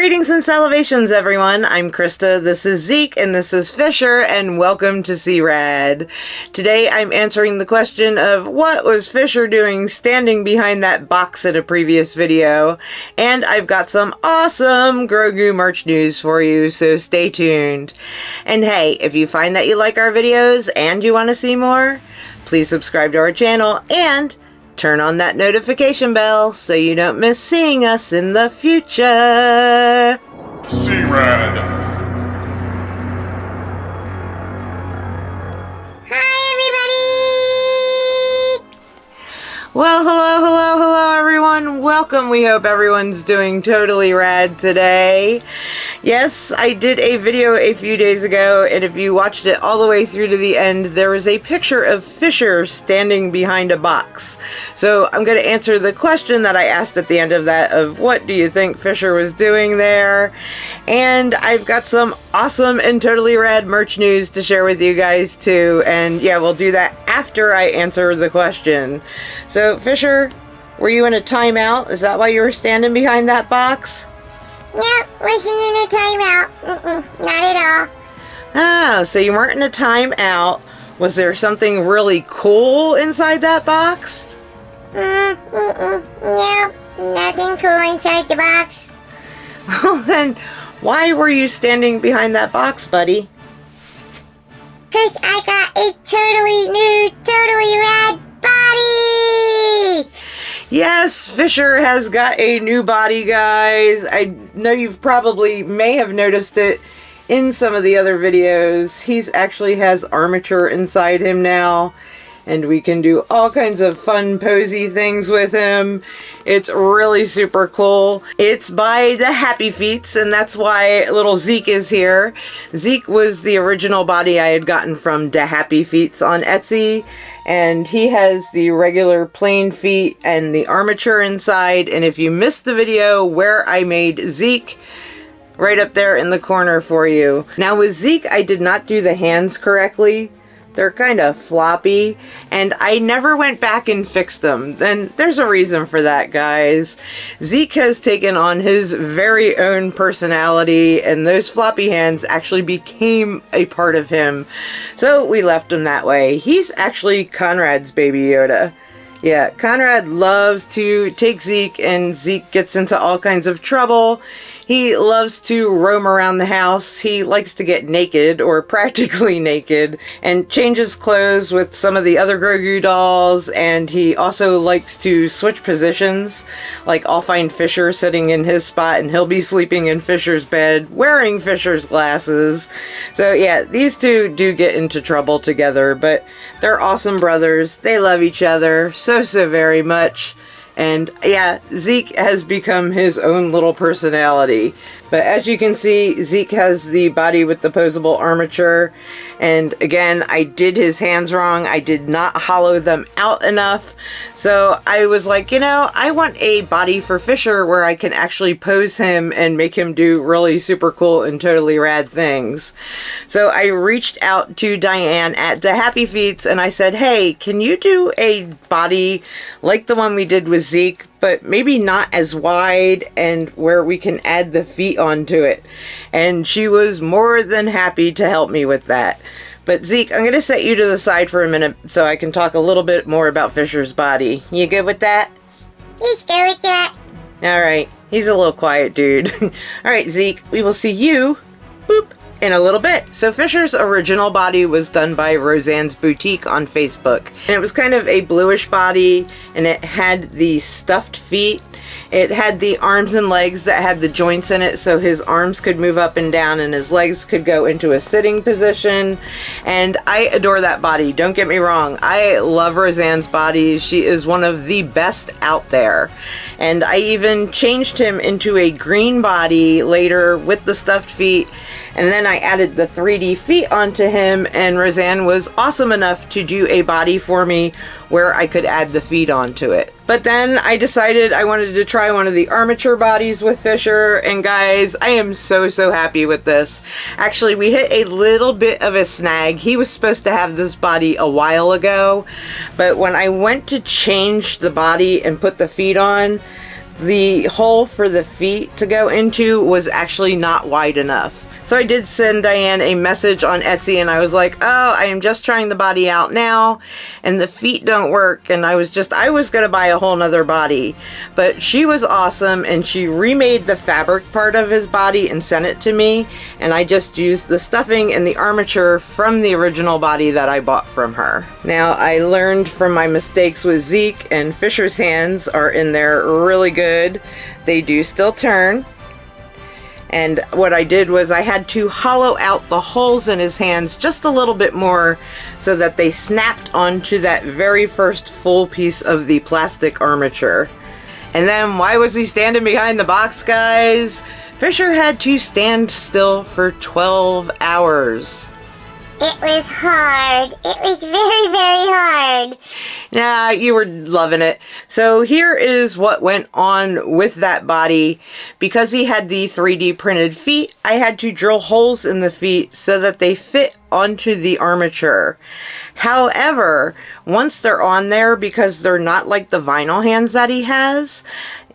Greetings and salutations, everyone. I'm Krista, this is Zeke, and this is Fisher, and welcome to C-Rad. Today I'm answering the question of what was Fisher doing standing behind that box in a previous video, and I've got some awesome GROGU merch news for you, so stay tuned. And hey, if you find that you like our videos and you want to see more, please subscribe to our channel and turn on that notification bell so you don't miss seeing us in the future. C-Rad. Hi, everybody! Well, hello, everyone. Welcome. We hope everyone's doing totally rad today. Yes, I did a video a few days ago, and if you watched it all the way through to the end, there was a picture of Fisher standing behind a box. So I'm going to answer the question that I asked at the end of that of what do you think Fisher was doing there? And I've got some awesome and totally rad merch news to share with you guys too. And yeah, we'll do that after I answer the question. So Fisher, were you in a timeout? Is that why you were standing behind that box? Nope, wasn't in a timeout. Not at all. Oh, so you weren't in a timeout. Was there something really cool inside that box? Nope, nothing cool inside the box. Well then, why were you standing behind that box, buddy? 'Cause I got a totally new, totally rad body! Yes, Fisher has got a new body, guys. I know you've probably may have noticed it in some of the other videos. He's actually has armature inside him now, and we can do all kinds of fun posy things with him. It's really super cool. It's by the Happy Feets, and that's why little Zeke is here. Zeke was the original body I had gotten from the Happy Feets on Etsy, and he has the regular plain feet and the armature inside. And if you missed the video where I made Zeke, right up there in the corner for you. Now with Zeke, I did not do the hands correctly. They're kind of floppy, and I never went back and fixed them. Then there's a reason for that, guys. Zeke has taken on his very own personality, and those floppy hands actually became a part of him. So we left him that way. He's actually Conrad's baby Yoda. Yeah, Conrad loves to take Zeke, and Zeke gets into all kinds of trouble. He loves to roam around the house. He likes to get naked, or practically naked, and changes clothes with some of the other GROGU dolls, and he also likes to switch positions. Like, I'll find Fisher sitting in his spot, and he'll be sleeping in Fisher's bed, wearing Fisher's glasses. So yeah, these two do get into trouble together, but they're awesome brothers. They love each other so very much. And yeah, Zeke has become his own little personality. But as you can see, Zeke has the body with the posable armature. And again, I did his hands wrong. I did not hollow them out enough. So I was like, you know, I want a body for Fisher where I can actually pose him and make him do really super cool and totally rad things. So I reached out to Diane at the Happy Feets and I said, hey, can you do a body like the one we did with Zeke, but maybe not as wide and where we can add the feet onto it? And she was more than happy to help me with that. But Zeke, I'm going to set you to the side for a minute so I can talk a little bit more about Fisher's body. You good with that? He's good with that. Alright, he's a little quiet dude. Alright Zeke, we will see you, boop, in a little bit. So Fisher's original body was done by Roseanne's Boutique on Facebook. And it was kind of a bluish body, and it had the stuffed feet. It had the arms and legs that had the joints in it, so his arms could move up and down and his legs could go into a sitting position. And I adore that body, don't get me wrong. I love Roseanne's body. She is one of the best out there. And I even changed him into a green body later with the stuffed feet. And then I added the 3D feet onto him, and Roseanne was awesome enough to do a body for me where I could add the feet onto it. But then I decided I wanted to try one of the armature bodies with Fisher, and guys, I am so happy with this. Actually, we hit a little bit of a snag. He was supposed to have this body a while ago, but when I went to change the body and put the feet on, the hole for the feet to go into was actually not wide enough. So I did send Diane a message on Etsy, and I was like, oh, I am just trying the body out now, and the feet don't work, and I was gonna buy a whole nother body. But she was awesome, and she remade the fabric part of his body and sent it to me, and I just used the stuffing and the armature from the original body that I bought from her. Now, I learned from my mistakes with Zeke, and Fisher's hands are in there really good. They do still turn. And what I did was I had to hollow out the holes in his hands just a little bit more so that they snapped onto that very first full piece of the plastic armature. And then why was he standing behind the box, guys? Fisher had to stand still for 12 hours. It was hard. It was very, very hard. Nah, you were loving it. So here is what went on with that body. Because he had the 3D printed feet, I had to drill holes in the feet so that they fit onto the armature. However, once they're on there, because they're not like the vinyl hands that he has,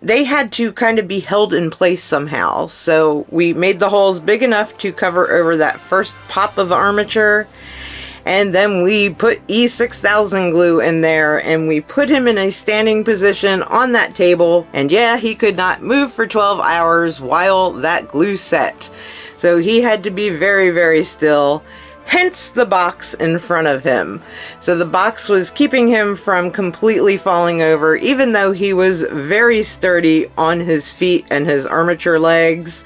they had to kind of be held in place somehow. So we made the holes big enough to cover over that first pop of armature. And then we put E6000 glue in there, and we put him in a standing position on that table. And yeah, he could not move for 12 hours while that glue set. So he had to be very, very still. Hence the box in front of him. So the box was keeping him from completely falling over, even though he was very sturdy on his feet and his armature legs.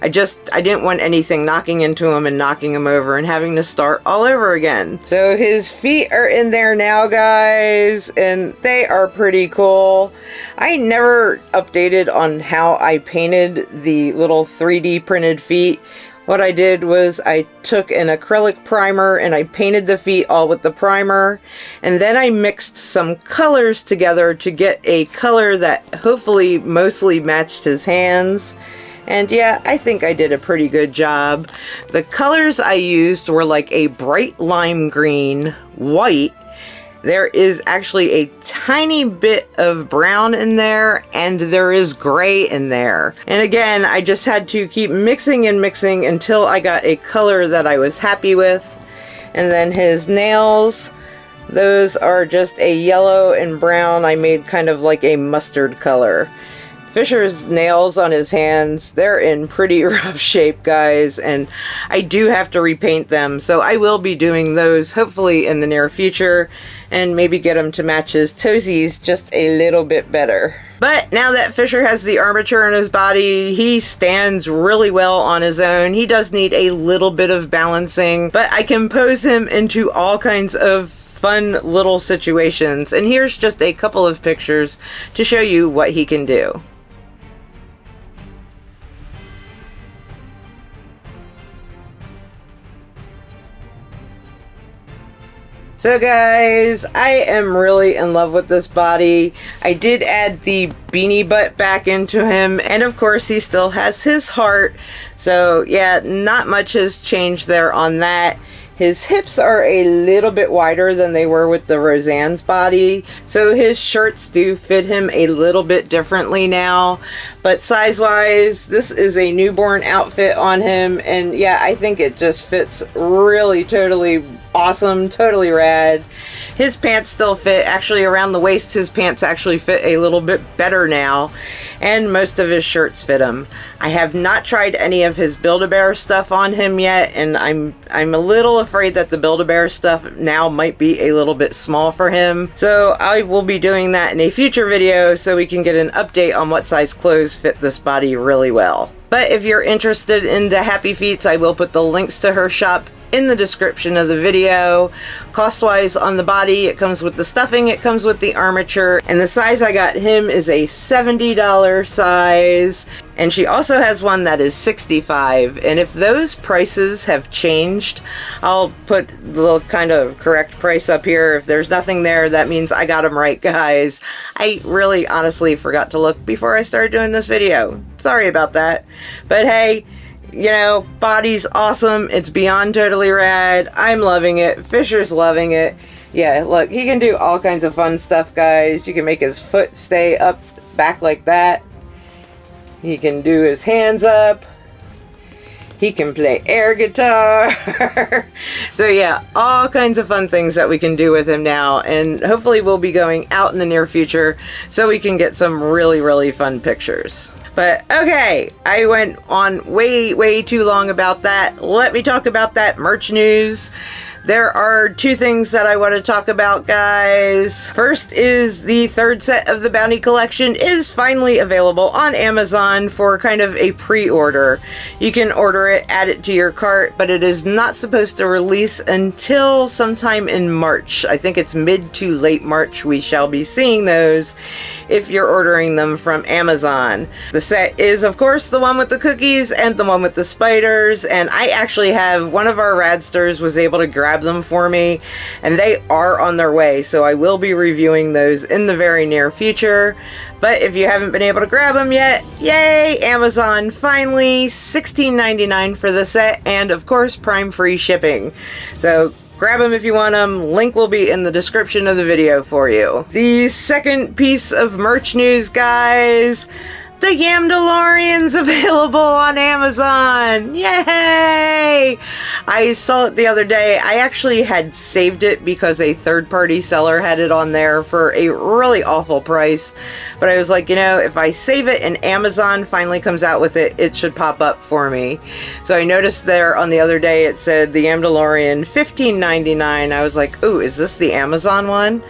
I didn't want anything knocking into him and knocking him over and having to start all over again. So his feet are in there now, guys, and they are pretty cool. I never updated on how I painted the little 3D printed feet. What I did was I took an acrylic primer and I painted the feet all with the primer, and then I mixed some colors together to get a color that hopefully mostly matched his hands. And yeah, I think I did a pretty good job. The colors I used were like a bright lime green, white. There is actually a tiny bit of brown in there, and there is gray in there. And again, I just had to keep mixing and mixing until I got a color that I was happy with. And then his nails, those are just a yellow and brown. I made kind of like a mustard color. Fisher's nails on his hands, they're in pretty rough shape, guys, and I do have to repaint them, so I will be doing those hopefully in the near future, and maybe get him to match his toesies just a little bit better. But now that Fisher has the armature in his body, he stands really well on his own. He does need a little bit of balancing, but I can pose him into all kinds of fun little situations, and here's just a couple of pictures to show you what he can do. So guys, I am really in love with this body. I did add the beanie butt back into him, and of course he still has his heart. So yeah, not much has changed there on that. His hips are a little bit wider than they were with the Roseanne's body, so his shirts do fit him a little bit differently now. But size-wise, this is a newborn outfit on him, and yeah, I think it just fits really totally awesome, totally rad. His pants still fit. Actually, around the waist, his pants actually fit a little bit better now, and most of his shirts fit him. I have not tried any of his Build-A-Bear stuff on him yet, and I'm a little afraid that the Build-A-Bear stuff now might be a little bit small for him. So I will be doing that in a future video so we can get an update on what size clothes fit this body really well. But if you're interested in the Happy Feets, I will put the links to her shop in the description of the video. Cost-wise on the body, it comes with the stuffing, it comes with the armature, and the size I got him is a $70 size, and she also has one that is $65. And if those prices have changed, I'll put the kind of correct price up here. If there's nothing there, that means I got them right, guys. I really honestly forgot to look before I started doing this video. Sorry about that. But hey, you know, body's awesome. It's beyond totally rad. I'm loving it. Fisher's loving it. Yeah, look, he can do all kinds of fun stuff, guys. You can make his foot stay up back like that. He can do his hands up. He can play air guitar. So yeah, all kinds of fun things that we can do with him now. And hopefully we'll be going out in the near future so we can get some really, really fun pictures. But okay, I went on way too long about that. Let me talk about that merch news. There are two things that I want to talk about, guys. First is the third set of the Bounty Collection is finally available on Amazon for kind of a pre-order. You can order it, add it to your cart, but it is not supposed to release until sometime in March. I think it's mid to late March we shall be seeing those if you're ordering them from Amazon. The set is, of course, the one with the cookies and the one with the spiders, and I actually have one of our Radsters was able to grab them for me, and they are on their way, so I will be reviewing those in the very near future. But if you haven't been able to grab them yet, yay, Amazon, finally, $16.99 for the set, and of course Prime free shipping. So grab them if you want them. Link will be in the description of the video for you. The second piece of merch news, guys. The YAMDALORIAN's available on Amazon! Yay! I saw it the other day. I actually had saved it because a third-party seller had it on there for a really awful price. But I was like, you know, if I save it and Amazon finally comes out with it, it should pop up for me. So I noticed there on the other day it said the YAMDALORIAN $15.99. I was like, ooh, is this the Amazon one?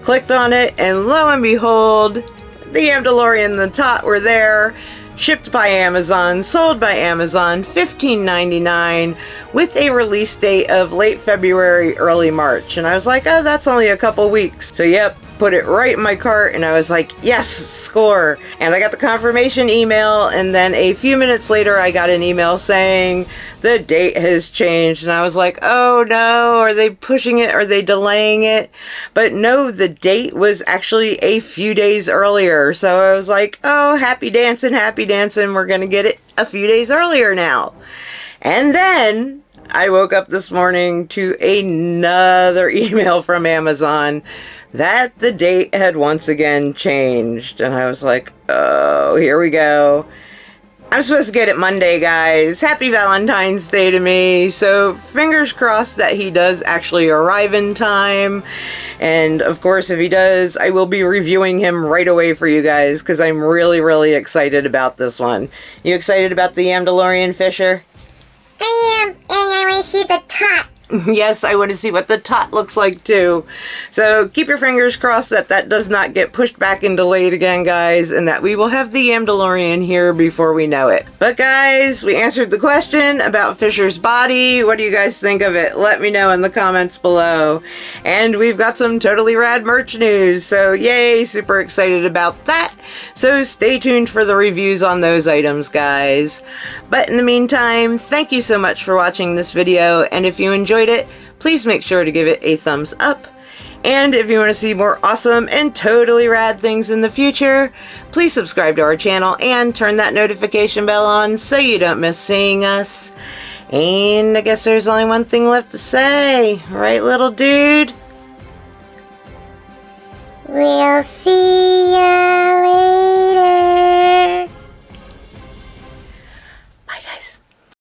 Clicked on it, and lo and behold, the YAMDALORIAN and the Tot were there, shipped by Amazon, sold by Amazon, $15.99, with a release date of late February, early March. And I was like, oh, that's only a couple weeks. So yep, put it right in my cart, and I was like, yes, score. And I got the confirmation email, and then a few minutes later I got an email saying the date has changed, and I was like, oh no, are they pushing it? Are they delaying it? But no, the date was actually a few days earlier. So I was like, oh, happy dancing, we're gonna get it a few days earlier now. And then I woke up this morning to another email from Amazon that the date had once again changed. And I was like, oh, here we go. I'm supposed to get it Monday, guys. Happy Valentine's Day to me. So fingers crossed that he does actually arrive in time. And of course, if he does, I will be reviewing him right away for you guys because I'm really excited about this one. You excited about the YAMDALORIAN, Fisher? I am, and I want to see the Tot. Yes, I want to see what the Tot looks like too. So keep your fingers crossed that that does not get pushed back and delayed again, guys, and that we will have the YAMDALORIAN here before we know it. But guys, we answered the question about Fisher's body. What do you guys think of it? Let me know in the comments below. And we've got some totally rad merch news, so yay, super excited about that. So stay tuned for the reviews on those items, guys. But in the meantime, thank you so much for watching this video, and if you enjoyed it, please make sure to give it a thumbs up. And if you want to see more awesome and totally rad things in the future, please subscribe to our channel and turn that notification bell on so you don't miss seeing us. And I guess there's only one thing left to say, right, little dude? We'll see ya later.